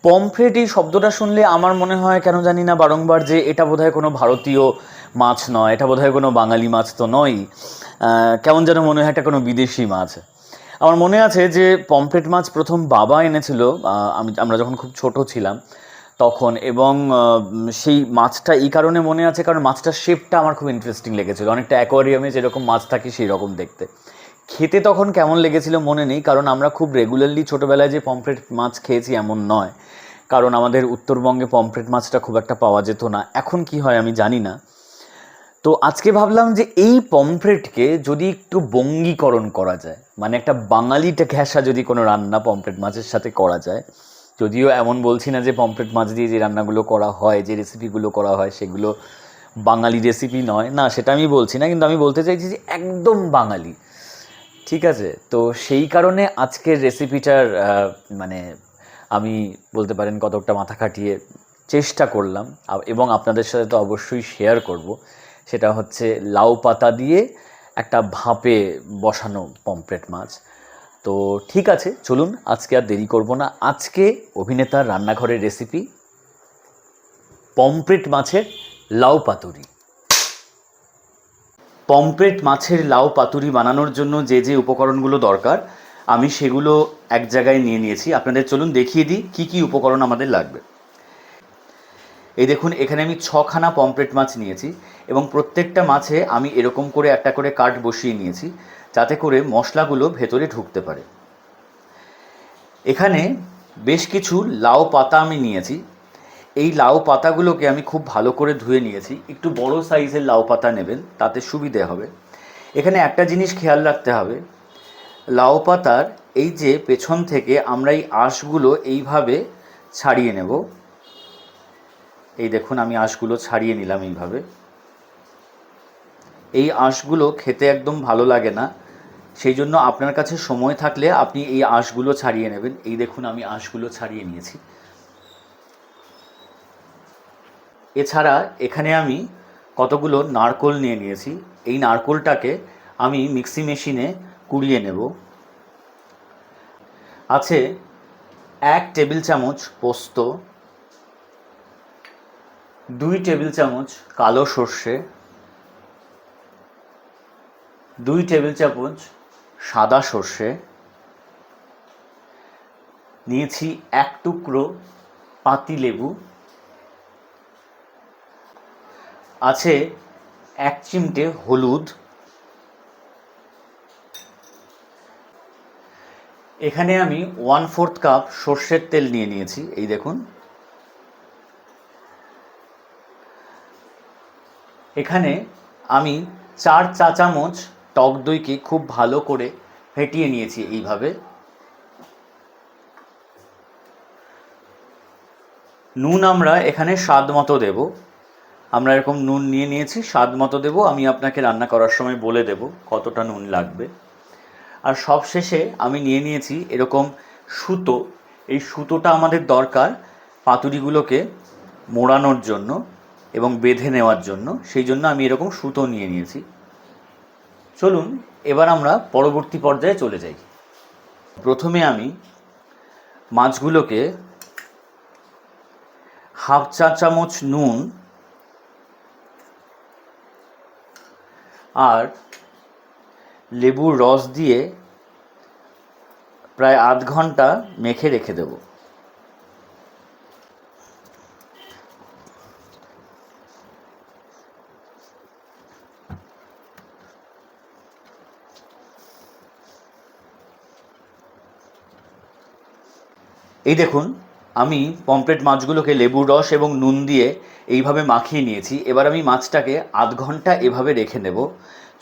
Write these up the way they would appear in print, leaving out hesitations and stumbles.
Pomfret এই শব্দটা শুনলে আমার মনে হয় কেন জানি না বারংবার যে এটা বোধহয় কোনো ভারতীয় মাছ নয়, এটা বোধহয় কোনো বাঙালি মাছ তো নয়, কেমন যেন মনে হয় এটা কোনো বিদেশি মাছ। আমার মনে আছে যে পমফ্রেট মাছ প্রথম বাবা এনেছিল আমরা যখন খুব ছোট ছিলাম তখন, এবং সেই মাছটা এই কারণে মনে আছে কারণ মাছটার শেপটা আমার খুব ইন্টারেস্টিং লেগেছিলো, অনেকটা অ্যাকোয়ারিয়ামে যেরকম মাছ থাকে সেই রকম দেখতে। খেতে তখন কেমন লেগেছিল মনে নেই, কারণ আমরা খুব রেগুলারলি ছোটোবেলায় যে পমফ্রেট মাছ খেয়েছি এমন নয়, কারণ আমাদের উত্তরবঙ্গে পমফ্রেট মাছটা খুব একটা পাওয়া যেত না। এখন কি হয় আমি জানি না। তো আজকে ভাবলাম যে এই পমফ্রেটকে যদি একটু বঙ্গীকরণ করা যায়, মানে একটা বাঙালিটা ঘেঁষা যদি কোনো রান্না পমফ্রেট মাছের সাথে করা যায়, যদিও এমন বলছি না যে পমফ্রেট মাছ দিয়ে যে রান্নাগুলো করা হয়, যে রেসিপিগুলো করা হয় সেগুলো বাঙালি রেসিপি নয়, না সেটা আমি বলছি না, কিন্তু আমি বলতে চাইছি যে একদম বাঙালি, ঠিক আছে? তো সেই কারণে আজকের রেসিপিটার মানে আমি বলতে পারেন কতকটা মাথা খাটিয়ে চেষ্টা করলাম, এবং আপনাদের সাথে তো অবশ্যই শেয়ার করব। সেটা হচ্ছে লাউ পাতা দিয়ে একটা ভাপে বসানো পমফ্রেট মাছ। তো ঠিক আছে, চলুন আজকে আর দেরি করব না। আজকে অভিনেতার রান্নাঘরের রেসিপি পমফ্রেট মাছের লাউ পাতুরি। পমফ্রেট মাছের লাউ পাতুরি বানানোর জন্য যে যে উপকরণগুলো দরকার আমি সেগুলো এক জায়গায় নিয়ে নিয়েছি। আপনাদের চলুন দেখিয়ে দিই কী কী উপকরণ আমাদের লাগবে। এই দেখুন, এখানে আমি 6খানা পমফ্রেট মাছ নিয়েছি, এবং প্রত্যেকটা মাছে আমি এরকম করে একটা করে কাট বসিয়ে নিয়েছি যাতে করে মশলাগুলো ভেতরে ঢুকতে পারে। এখানে বেশ কিছু লাউ পাতা আমি নিয়েছি। এই লাউ পাতাগুলোকে আমি খুব ভালো করে ধুয়ে নিয়েছি। একটু বড় সাইজের লাউ পাতা নেবেন, তাতে সুবিধে হবে। এখানে একটা জিনিস খেয়াল রাখতে হবে, লাউ পাতার এই যে পেছন থেকে আমরা এই আঁশগুলো এইভাবে ছাড়িয়ে নেব। এই দেখুন, আমি আঁশগুলো ছাড়িয়ে নিলাম এইভাবে। এই আঁশগুলো খেতে একদম ভালো লাগে না, সেই জন্য আপনার কাছে সময় থাকলে আপনি এই আঁশগুলো ছাড়িয়ে নেবেন। এই দেখুন, আমি আঁশগুলো ছাড়িয়ে নিয়েছি। এছাড়া এখানে আমি কতগুলো নারকোল নিয়ে নিয়েছি। এই নারকোলটাকে আমি মিক্সি মেশিনে কুড়িয়ে নেব। আছে 1 টেবিল চামচ পোস্ত, 2 টেবিল চামচ কালো সর্ষে, 2 টেবিল চামচ সাদা সর্ষে, নিয়েছি 1 টুকরো পাতিলেবু, আছে 1 চিমটে হলুদ, এখানে আমি 1/4 কাপ সর্ষের তেল নিয়ে নিয়েছি। এই দেখুন, এখানে আমি 4 চা চামচ টক দইকে খুব ভালো করে ফেটিয়ে নিয়েছি এইভাবে। নুন আমরা এখানে স্বাদ মতো দেব। আমরা এরকম নুন নিয়ে নিয়েছি, স্বাদ মতো দেব। আমি আপনাকে রান্না করার সময় বলে দেব কতটা নুন লাগবে। আর সব শেষে আমি নিয়ে নিয়েছি এরকম সুতো। এই সুতোটা আমাদের দরকার পাতুরিগুলোকে মোড়ানোর জন্য এবং বেঁধে নেওয়ার জন্য, সেই জন্য আমি এরকম সুতো নিয়ে নিয়েছি। চলুন এবার আমরা পরবর্তী পর্যায়ে চলে যাই। প্রথমে আমি মাছগুলোকে 1/2 চা চামচ নুন আর লেবুর রস দিয়ে প্রায় আধ ঘন্টা মেখে রেখে দেব। এই দেখুন, আমি পমফ্রেট মাছগুলোকে লেবুর রস এবং নুন দিয়ে এইভাবে মাখিয়ে নিয়েছি। এবার আমি মাছটাকে আধ ঘন্টা এভাবে রেখে নেব।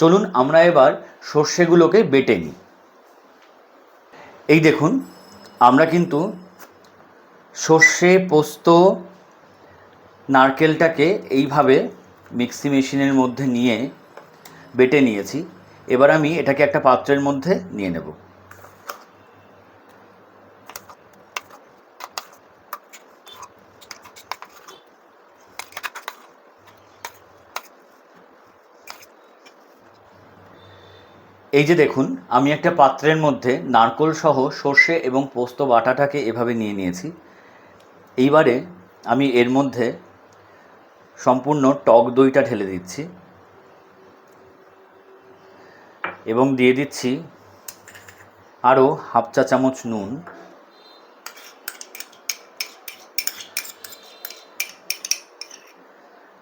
চলুন আমরা এবার সর্ষেগুলোকে বেটে নিই। এই দেখুন, আমরা কিন্তু সর্ষে, পোস্ত, নারকেলটাকে এইভাবে মিক্সি মেশিনের মধ্যে নিয়ে বেটে নিয়েছি। এবার আমি এটাকে একটা পাত্রের মধ্যে নিয়ে নেব। এই যে দেখুন, আমি একটা পাত্রের মধ্যে নারকেল সহ সর্ষে এবং পোস্ত বাটাটাকে এভাবে নিয়ে নিয়েছি। এইবারে আমি এর মধ্যে সম্পূর্ণ টক দইটা ঢেলে দিচ্ছি এবং দিয়ে দিচ্ছি আরও হাফ চা চামচ নুন,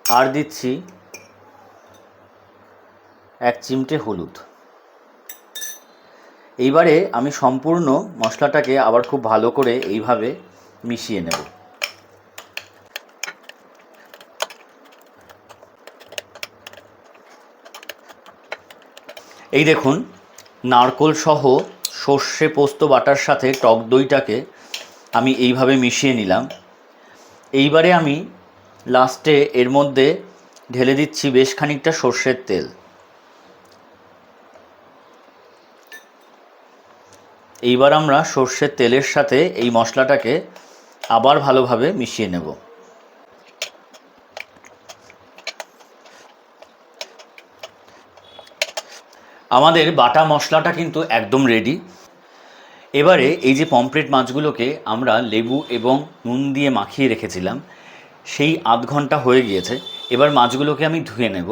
আর দিচ্ছি 1 চিমটে হলুদ। এইবারে আমি সম্পূর্ণ মশলাটাকে আবার খুব ভালো করে এইভাবে মিশিয়ে নেব। এই দেখুন, নারকেল সহ সর্ষে পোস্ত বাটার সাথে টক দইটাকে আমি এইভাবে মিশিয়ে নিলাম। এইবারে আমি লাস্টে এর মধ্যে ঢেলে দিচ্ছি বেশ খানিকটা সর্ষের তেল। এইবার আমরা সর্ষের তেলের সাথে এই মশলাটাকে আবার ভালোভাবে মিশিয়ে নেব। আমাদের বাটা মশলাটা কিন্তু একদম রেডি। এবারে এই যে পমফ্রেট মাছগুলোকে আমরা লেবু এবং নুন দিয়ে মাখিয়ে রেখেছিলাম, সেই আধ ঘন্টা হয়ে গিয়েছে। এবার মাছগুলোকে আমি ধুয়ে নেব।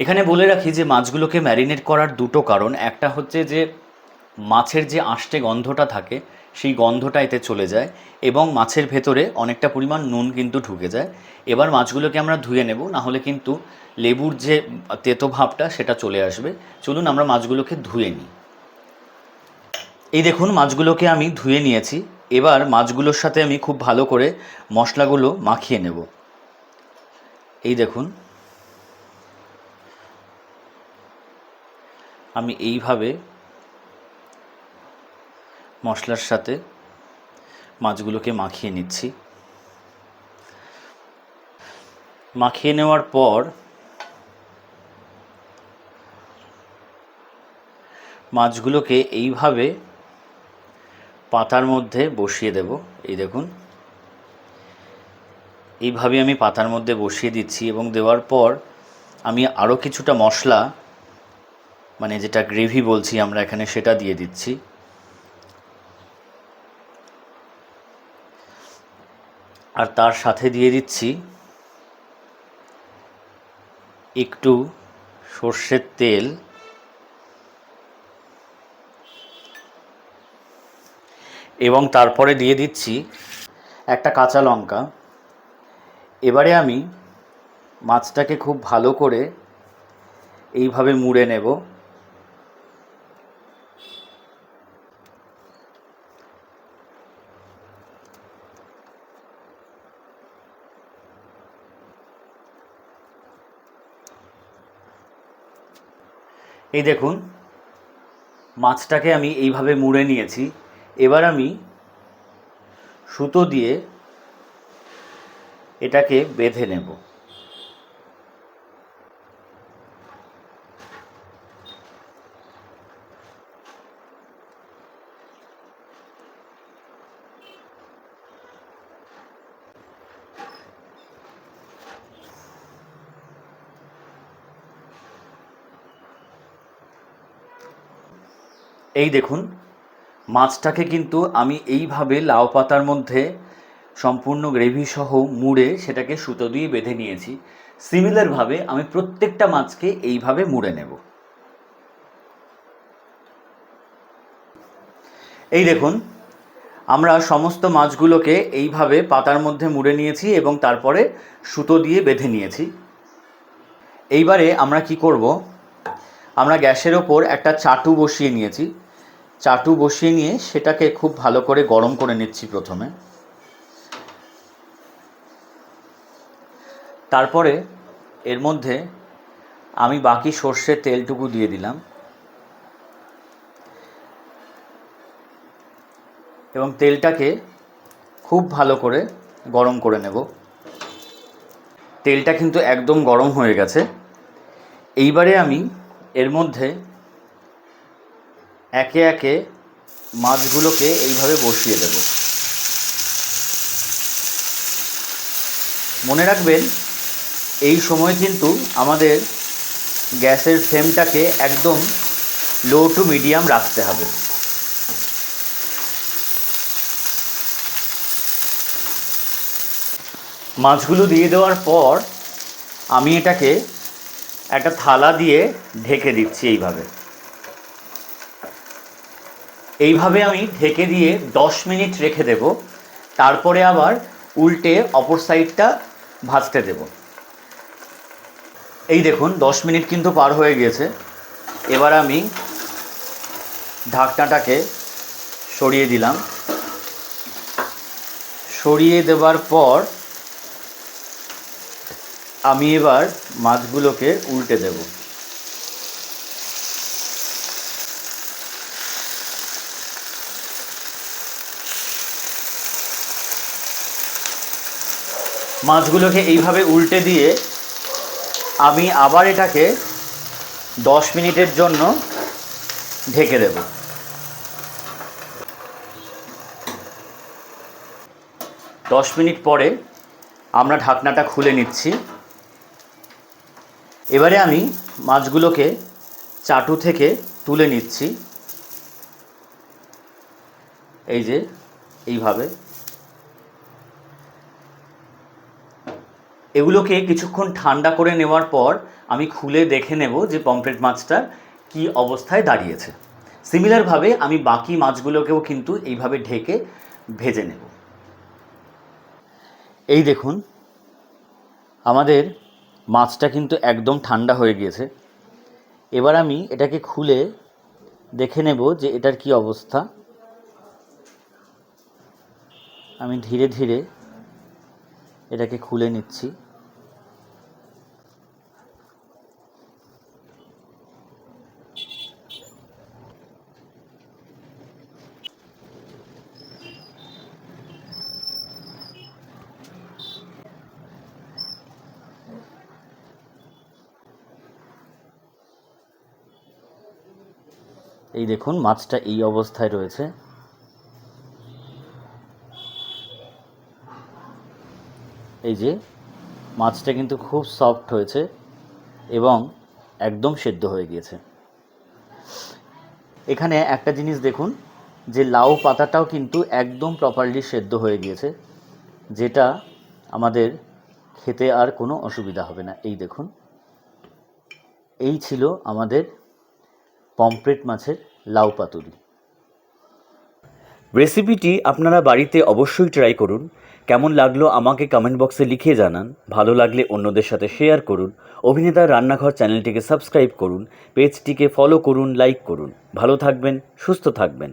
এখানে বলে রাখি যে মাছগুলোকে ম্যারিনেট করার দুটো কারণ। একটা হচ্ছে যে মাছের যে আষ্টে গন্ধটা থাকে সেই গন্ধটা এতে চলে যায় এবং মাছের ভেতরে অনেকটা পরিমাণ নুন কিন্তু ঢুকে যায়। এবার মাছগুলোকে আমরা ধুয়ে নেব, না হলে কিন্তু লেবুর যে তেতো ভাবটা সেটা চলে আসবে। চলুন আমরা মাছগুলোকে ধুয়ে নিই। এই দেখুন, মাছগুলোকে আমি ধুয়ে নিয়েছি। এবার মাছগুলোর সাথে আমি খুব ভালো করে মশলাগুলো মাখিয়ে নেব। এই দেখুন, আমি এইভাবে মশলার সাথে মাছগুলোকে মাখিয়ে নিচ্ছি। মাখিয়ে নেওয়ার পর মাছগুলোকে এইভাবে পাতার মধ্যে বসিয়ে দেব। এই দেখুন, এইভাবে আমি পাতার মধ্যে বসিয়ে দিচ্ছি এবং দেওয়ার পর আমি আরও কিছুটা মশলা, মানে যেটা গ্রেভি বলছি আমরা এখানে, সেটা দিয়ে দিচ্ছি। আর তার সাথে দিয়ে দিচ্ছি একটু সর্ষের তেল এবং তারপরে দিয়ে দিচ্ছি একটা কাঁচা লঙ্কা। এবারে আমি মাছটাকে খুব ভালো করে এইভাবে মুড়ে নেব। এই দেখুন, মাছটাকে আমি এইভাবে মুড়ে নিয়েছি। এবার আমি সুতো দিয়ে এটাকে বেঁধে নেব। এই দেখুন, মাছটাকে কিন্তু আমি এইভাবে লাউ পাতার মধ্যে সম্পূর্ণ গ্রেভি সহ মুড়ে সেটাকে সুতো দিয়ে বেঁধে নিয়েছি। সিমিলারভাবে আমি প্রত্যেকটা মাছকে এইভাবে মুড়ে নেব। এই দেখুন, আমরা সমস্ত মাছগুলোকে এইভাবে পাতার মধ্যে মুড়ে নিয়েছি এবং তারপরে সুতো দিয়ে বেঁধে নিয়েছি। এইবারে আমরা কি করব, আমরা গ্যাসের ওপর একটা চাটু বসিয়ে নিয়েছি। চাটু বসিয়ে নিয়ে সেটাকে খুব ভালো করে গরম করে নিচ্ছি প্রথমে। তারপরে এর মধ্যে আমি বাকি সর্ষের তেলটুকু দিয়ে দিলাম এবং তেলটাকে খুব ভালো করে গরম করে নেব। তেলটা কিন্তু একদম গরম হয়ে গেছে। এইবারে আমি এর মধ্যে একে একে মাছগুলোকে এইভাবে বসিয়ে দেব। মনে রাখবেন, এই সময় কিন্তু আমাদের গ্যাসের ফ্লেমটাকে একদম লো টু মিডিয়াম রাখতে হবে। মাছগুলো দিয়ে দেওয়ার পর আমি এটাকে একটা থালা দিয়ে ঢেকে দিচ্ছি। এইভাবে আমি ঢেকে দিয়ে 10 মিনিট রেখে দেব। তারপরে আবার উল্টে অপর সাইডটা ভাজতে দেব। এই দেখুন 10 মিনিট কিন্তু পার হয়ে গিয়েছে। এবার আমি ঢাকনাটাকে সরিয়ে দিলাম। সরিয়ে দেওয়ার পর আমি এবার মাছগুলোকে উল্টে দেব। মাছগুলোকে এইভাবে উল্টে দিয়ে আমি আবার এটাকে 10 মিনিটের জন্য ঢেকে দেব। 10 মিনিট পরে আমরা ঢাকনাটা খুলে নিচ্ছি। এবারে আমি মাছগুলোকে চাটু থেকে তুলে নিচ্ছি। এই যে এইভাবে এগুলোকে কিছুক্ষণ ঠান্ডা করে নেওয়ার পর আমি খুলে দেখে নেব যে পমফ্রেট মাছটা কি অবস্থায় দাঁড়িয়েছে। সিমিলারভাবে আমি বাকি মাছগুলোকেও কিন্তু এইভাবে ঢেকে ভেজে নেব। এই দেখুন আমাদের মাছটা কিন্তু একদম ঠান্ডা হয়ে গিয়েছে। এবার আমি এটাকে খুলে দেখে নেব যে এটার কি অবস্থা। আমি ধীরে ধীরে এটাকে খুলে নিচ্ছি। এই দেখুন মাছটা এই অবস্থায় রয়েছে। এই যে মাছটা কিন্তু খুব সফট হয়েছে এবং একদম সেদ্ধ হয়ে গিয়েছে। এখানে একটা জিনিস দেখুন যে লাউ পাতাটাও কিন্তু একদম প্রপারলি সেদ্ধ হয়ে গিয়েছে, যেটা আমাদের খেতে আর কোনো অসুবিধা হবে না। এই দেখুন, এই ছিল আমাদের পমফ্রেট মাছের লাউ পাতুরি। রেসিপিটি আপনারা বাড়িতে অবশ্যই ট্রাই করুন। কেমন লাগলো আমাকে কমেন্ট বক্সে লিখে জানান। ভালো লাগলে অন্যদের সাথে শেয়ার করুন। অভিনেতার রান্নাঘর চ্যানেলটিকে সাবস্ক্রাইব করুন, পেজটিকে ফলো করুন, লাইক করুন। ভালো থাকবেন, সুস্থ থাকবেন।